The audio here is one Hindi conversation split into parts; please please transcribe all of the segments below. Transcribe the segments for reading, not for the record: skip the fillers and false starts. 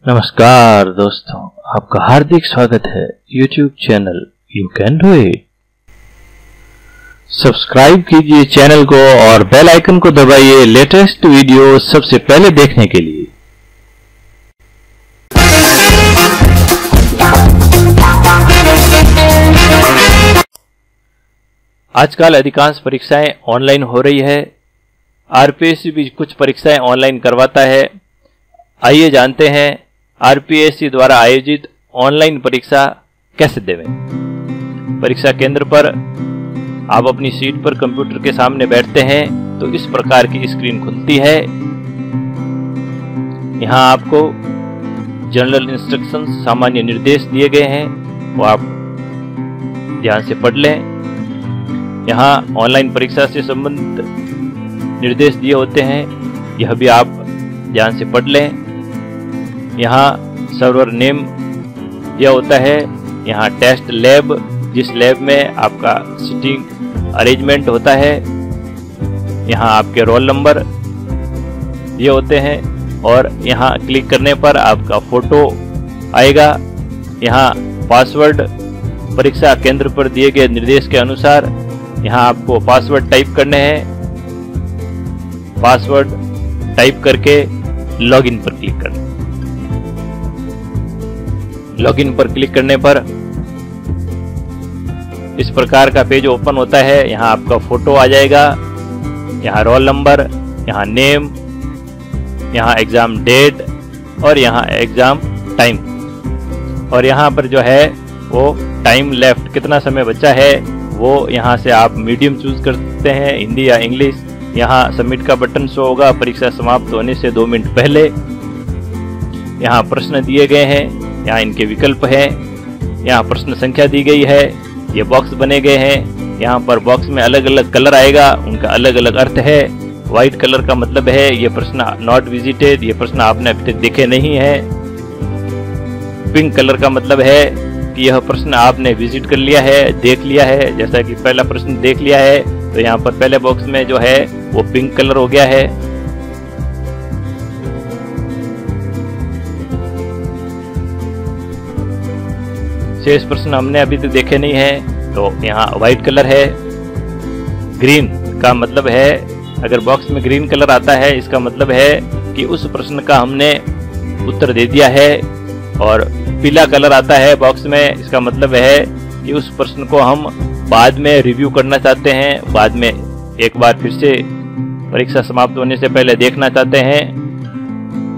नमस्कार दोस्तों, आपका हार्दिक स्वागत है YouTube channel you can do it. Subscribe कीजिए चैनल को और बेल आइकन को दबाइए लेटेस्ट वीडियो सबसे पहले देखने के लिए। आजकल अधिकांश परीक्षाएं ऑनलाइन हो रही है। आरपीएससी भी कुछ परीक्षाएं ऑनलाइन करवाता है। आइए जानते हैं आरपीएससी द्वारा आयोजित ऑनलाइन परीक्षा कैसे देवें। परीक्षा केंद्र पर आप अपनी सीट पर कंप्यूटर के सामने बैठते हैं तो इस प्रकार की स्क्रीन खुलती है। यहां आपको जनरल इंस्ट्रक्शंस, सामान्य निर्देश दिए गए हैं, वो आप ध्यान से पढ़ लें। यहां ऑनलाइन परीक्षा से संबंधित निर्देश दिए होते हैं, यह भी आप ध्यान से पढ़ लें। यहाँ सर्वर नेम दिया होता है। यहाँ टेस्ट लैब, जिस लैब में आपका सीटिंग अरेंजमेंट होता है। यहाँ आपके रोल नंबर दिए होते हैं और यहाँ क्लिक करने पर आपका फोटो आएगा। यहाँ पासवर्ड परीक्षा केंद्र पर दिए गए निर्देश के अनुसार यहाँ आपको पासवर्ड टाइप करने हैं। पासवर्ड टाइप करके लॉगिन पर क्लिक करना। लॉगिन पर क्लिक करने पर इस प्रकार का पेज ओपन होता है। यहाँ आपका फोटो आ जाएगा, यहाँ रोल नंबर, यहाँ नेम, यहाँ एग्जाम डेट और यहाँ एग्जाम टाइम। और यहाँ पर जो है वो टाइम लेफ्ट, कितना समय बचा है वो यहाँ से आप मीडियम चूज कर सकते हैं, हिंदी या इंग्लिश। यहाँ सबमिट का बटन शो होगा परीक्षा समाप्त होने से 2 मिनट पहले। यहाँ प्रश्न दिए गए हैं, यहाँ इनके विकल्प हैं, यहाँ प्रश्न संख्या दी गई है, ये बॉक्स बने गए हैं। यहाँ पर बॉक्स में अलग अलग कलर आएगा, उनका अलग अलग अर्थ है। व्हाइट कलर का मतलब है ये प्रश्न नॉट विजिटेड, ये प्रश्न आपने अभी तक देखे नहीं है। पिंक कलर का मतलब है कि यह प्रश्न आपने विजिट कर लिया है, देख लिया है। जैसा कि पहला प्रश्न देख लिया है तो यहाँ पर पहले बॉक्स में जो है वो पिंक कलर हो गया है। शेष प्रश्न हमने अभी तक देखे नहीं है तो यहाँ व्हाइट कलर है। ग्रीन का मतलब है, अगर बॉक्स में ग्रीन कलर आता है इसका मतलब है कि उस प्रश्न का हमने उत्तर दे दिया है। और पीला कलर आता है बॉक्स में, इसका मतलब है कि उस प्रश्न को हम बाद में रिव्यू करना चाहते हैं, बाद में एक बार फिर से परीक्षा समाप्त होने से पहले देखना चाहते हैं।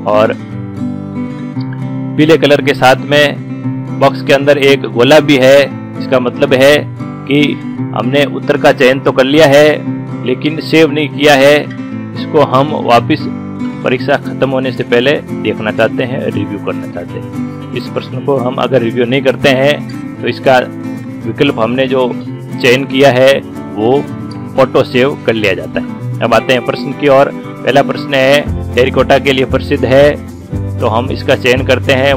और पीले कलर के साथ में बॉक्स के अंदर एक गोला भी है, इसका मतलब है कि हमने उत्तर का चयन तो कर लिया है लेकिन सेव नहीं किया है, इसको हम वापस परीक्षा खत्म होने से पहले देखना चाहते हैं, रिव्यू करना चाहते हैं। इस प्रश्न को हम अगर रिव्यू नहीं करते हैं तो इसका विकल्प हमने जो चयन किया है वो फोटो सेव कर लिया जाता है। अब आते हैं प्रश्न की ओर। पहला प्रश्न है टेरिकोटा के लिए प्रसिद्ध है, तो हम इसका चयन करते हैं।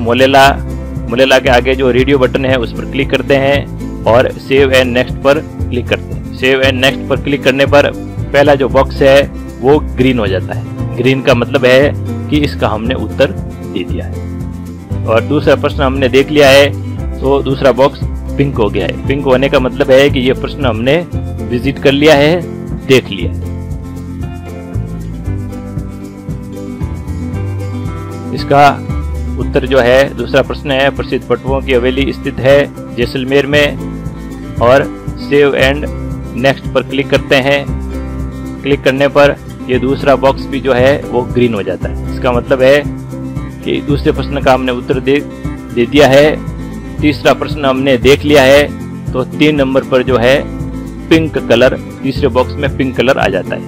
मोलेला के आगे जो रेडियो बटन है उस पर क्लिक करते हैं और सेव एंड नेक्स्ट पर क्लिक करते हैं। सेव एंड नेक्स्ट पर क्लिक करने पर पहला जो बॉक्स है वो ग्रीन हो जाता है। ग्रीन का मतलब है कि इसका हमने उत्तर दे दिया है। और दूसरा प्रश्न हमने देख लिया है तो दूसरा बॉक्स पिंक हो गया है। पिंक होने का मतलब है कि यह प्रश्न हमने विजिट कर लिया है, देख लिया है। इसका उत्तर जो है दूसरा प्रश्न है प्रसिद्ध पटुओं की हवेली स्थित है जैसलमेर में। और सेव एंड नेक्स्ट पर क्लिक करते हैं। क्लिक करने पर ये दूसरा बॉक्स भी जो है वो ग्रीन हो जाता है। इसका मतलब है कि दूसरे प्रश्न का हमने उत्तर दे दिया है। तीसरा प्रश्न हमने देख लिया है तो 3 नंबर पर जो है पिंक कलर, तीसरे बॉक्स में पिंक कलर आ जाता है।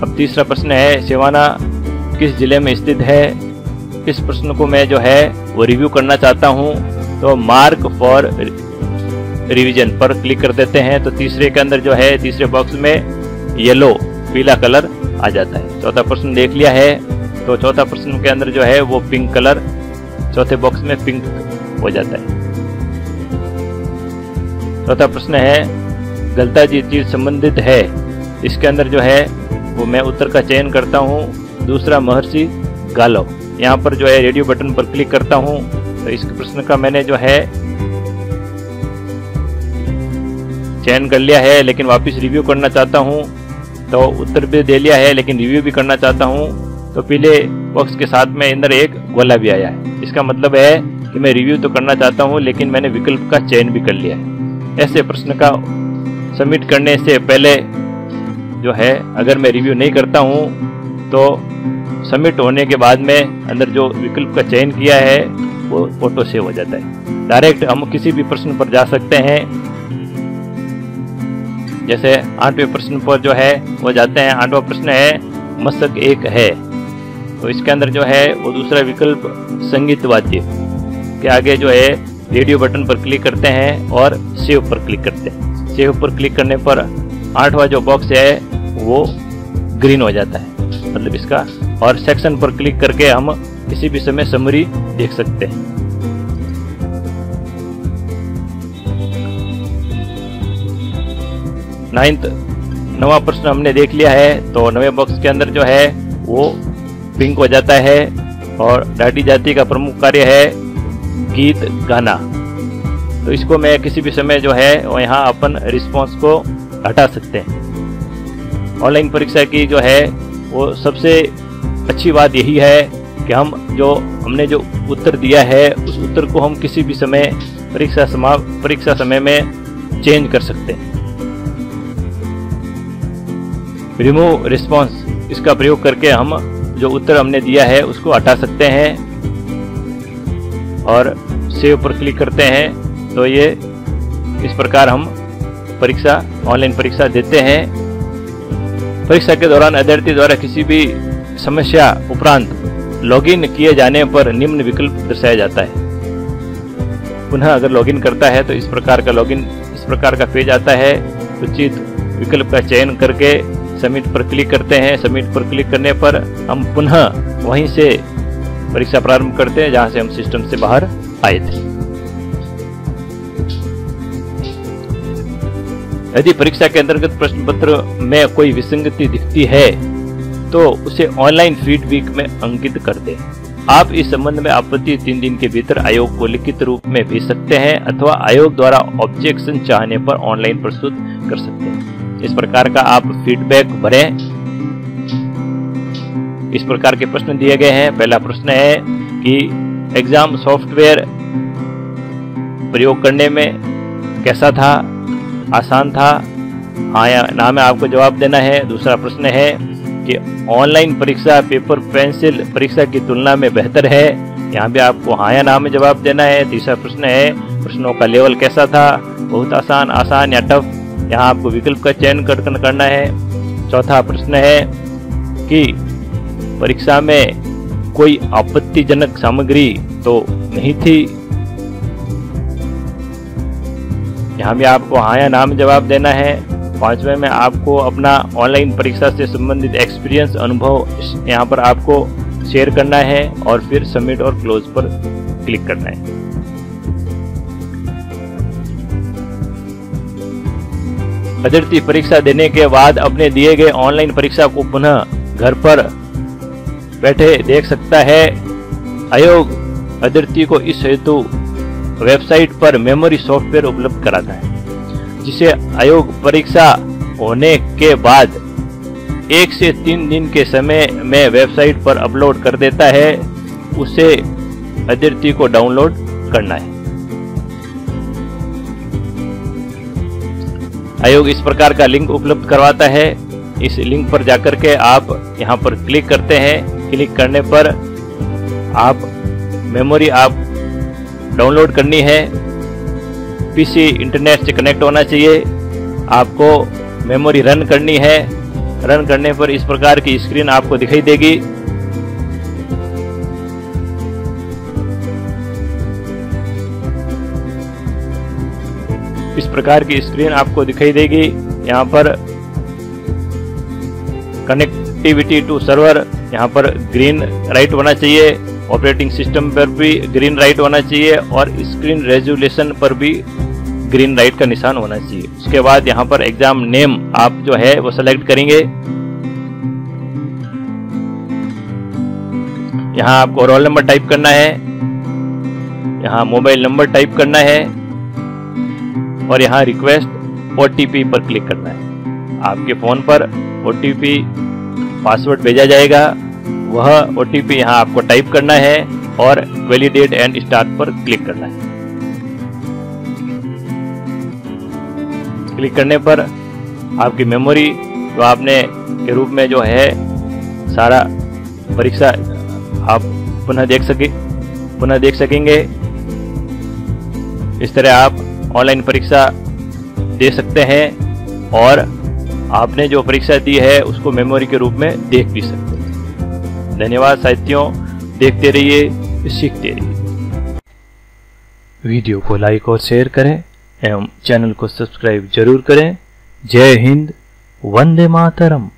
अब तीसरा प्रश्न है सिवाना किस जिले में स्थित है। इस प्रश्न को मैं जो है वो रिव्यू करना चाहता हूं तो मार्क फॉर रिवीजन पर क्लिक कर देते हैं। तो तीसरे के अंदर जो है तीसरे बॉक्स में येलो, पीला कलर आ जाता है। चौथा प्रश्न देख लिया है तो चौथा प्रश्न के अंदर जो है वो पिंक कलर चौथे बॉक्स में पिंक हो जाता है। चौथा प्रश्न है गलता जी चीज संबंधित है, इसके अंदर जो है वो मैं उत्तर का चयन करता हूँ दूसरा महर्षि गालव। यहाँ पर जो है रेडियो बटन पर क्लिक करता हूँ तो इस प्रश्न का मैंने जो है चयन कर लिया है, लेकिन वापस रिव्यू करना चाहता हूँ तो उत्तर भी दे लिया है, लेकिन रिव्यू भी करना चाहता हूँ तो पीले बॉक्स के साथ में अंदर एक गोला भी आया है। इसका मतलब है कि मैं रिव्यू तो करना चाहता हूँ लेकिन मैंने विकल्प का चयन भी कर लिया है। ऐसे प्रश्न का सबमिट करने से पहले जो है अगर मैं रिव्यू नहीं करता हूँ तो सबमिट होने के बाद में अंदर जो विकल्प का चयन किया है वो ऑटो सेव हो जाता है। डायरेक्ट हम किसी भी प्रश्न पर जा सकते हैं। जैसे 8वें प्रश्न पर जो है वो जाते हैं। 8वां प्रश्न है मशक एक है, तो इसके अंदर जो है वो दूसरा विकल्प संगीत वाद्य के आगे जो है रेडियो बटन पर क्लिक करते हैं और सेव पर क्लिक करते हैं। सेव पर क्लिक करने पर 8वां जो बॉक्स है वो ग्रीन हो जाता है, मतलब इसका। और सेक्शन पर क्लिक करके हम किसी भी समय समरी देख सकते हैं। नवा प्रश्न हमने देख लिया है, तो नवे बॉक्स के अंदर जो है वो पिंक हो जाता है और डाडी जाति का प्रमुख कार्य है गीत गाना। तो इसको मैं किसी भी समय जो है वो यहाँ अपन रिस्पॉन्स को हटा सकते हैं। ऑनलाइन परीक्षा की जो है वो सबसे अच्छी बात यही है कि हमने जो उत्तर दिया है उस उत्तर को हम किसी भी समय परीक्षा समय में चेंज कर सकते हैं। रिमूव रिस्पॉन्स, इसका प्रयोग करके हम जो उत्तर हमने दिया है उसको हटा सकते हैं और सेव पर क्लिक करते हैं। तो ये इस प्रकार हम ऑनलाइन परीक्षा देते हैं। परीक्षा के दौरान अभ्यर्थी द्वारा किसी भी समस्या उपरांत लॉगिन किए जाने पर निम्न विकल्प दर्शाया जाता है। पुनः अगर लॉगिन करता है तो इस प्रकार का पेज आता है। उचित विकल्प का चयन करके सबमिट पर क्लिक करते हैं। सबमिट पर क्लिक करने पर हम पुनः वहीं से परीक्षा प्रारंभ करते हैं जहां से हम सिस्टम से बाहर आए थे। यदि परीक्षा के अंतर्गत प्रश्न पत्र में कोई विसंगति दिखती है तो उसे ऑनलाइन फीडबैक में अंकित कर दें। आप इस संबंध में आपत्ति 3 दिन के भीतर आयोग को लिखित रूप में भेज सकते हैं अथवा आयोग द्वारा ऑब्जेक्शन चाहने पर ऑनलाइन प्रस्तुत कर सकते हैं। इस प्रकार का आप फीडबैक भरें। इस प्रकार के प्रश्न दिए गए हैं। पहला प्रश्न है कि एग्जाम सॉफ्टवेयर प्रयोग करने में कैसा था, आसान था, हाँ या ना में आपको जवाब देना है। दूसरा प्रश्न है कि ऑनलाइन परीक्षा पेपर पेंसिल परीक्षा की तुलना में बेहतर है, यहाँ भी आपको हाँ या ना में जवाब देना है। तीसरा प्रश्न है प्रश्नों का लेवल कैसा था, बहुत आसान, आसान या टफ, यहाँ आपको विकल्प का चयन करना है। चौथा प्रश्न है कि परीक्षा में कोई आपत्तिजनक सामग्री तो नहीं थी, यहाँ भी आपको हाँ या ना में जवाब देना है। पांचवें में आपको अपना ऑनलाइन परीक्षा से संबंधित एक्सपीरियंस अनुभव यहाँ पर आपको शेयर करना है और फिर सबमिट और क्लोज पर क्लिक करना है। अभ्यर्थी परीक्षा देने के बाद अपने दिए गए ऑनलाइन परीक्षा को पुनः घर पर बैठे देख सकता है। आयोग अभ्यर्थी को इस हेतु वेबसाइट पर मेमोरी सॉफ्टवेयर उपलब्ध कराता है, जिसे आयोग परीक्षा होने के बाद 1 से 3 दिन के समय में वेबसाइट पर अपलोड कर देता है। उसे अभ्यर्थी को डाउनलोड करना है। आयोग इस प्रकार का लिंक उपलब्ध करवाता है। इस लिंक पर जाकर के आप यहाँ पर क्लिक करते हैं। क्लिक करने पर आप मेमोरी आप डाउनलोड करनी है। पीसी इंटरनेट से कनेक्ट होना चाहिए। आपको मेमोरी रन करनी है। रन करने पर इस प्रकार की स्क्रीन आपको दिखाई देगी। इस प्रकार की स्क्रीन आपको दिखाई देगी। यहाँ पर कनेक्टिविटी टू सर्वर, यहाँ पर ग्रीन राइट होना चाहिए। ऑपरेटिंग सिस्टम पर भी ग्रीन राइट होना चाहिए और स्क्रीन रेजोल्यूशन पर भी ग्रीन राइट का निशान होना चाहिए। उसके बाद यहाँ पर एग्जाम नेम आप जो है वो सेलेक्ट करेंगे। यहाँ आपको रोल नंबर टाइप करना है, यहाँ मोबाइल नंबर टाइप करना है और यहाँ रिक्वेस्ट OTP पर क्लिक करना है। आपके फ़ोन पर OTP पासवर्ड भेजा जाएगा, वह OTP यहाँ आपको टाइप करना है और वैलिडेट एंड स्टार्ट पर क्लिक करना है। क्लिक करने पर आपकी मेमोरी जो आपने के रूप में जो है सारा परीक्षा आप पुनः देख सकेंगे। इस तरह आप ऑनलाइन परीक्षा दे सकते हैं और आपने जो परीक्षा दी है उसको मेमोरी के रूप में देख भी सकते हैं। धन्यवाद साथियों, देखते रहिए, सीखते रहिए। वीडियो को लाइक और शेयर करें एवं चैनल को सब्सक्राइब जरूर करें। जय हिंद, वंदे मातरम।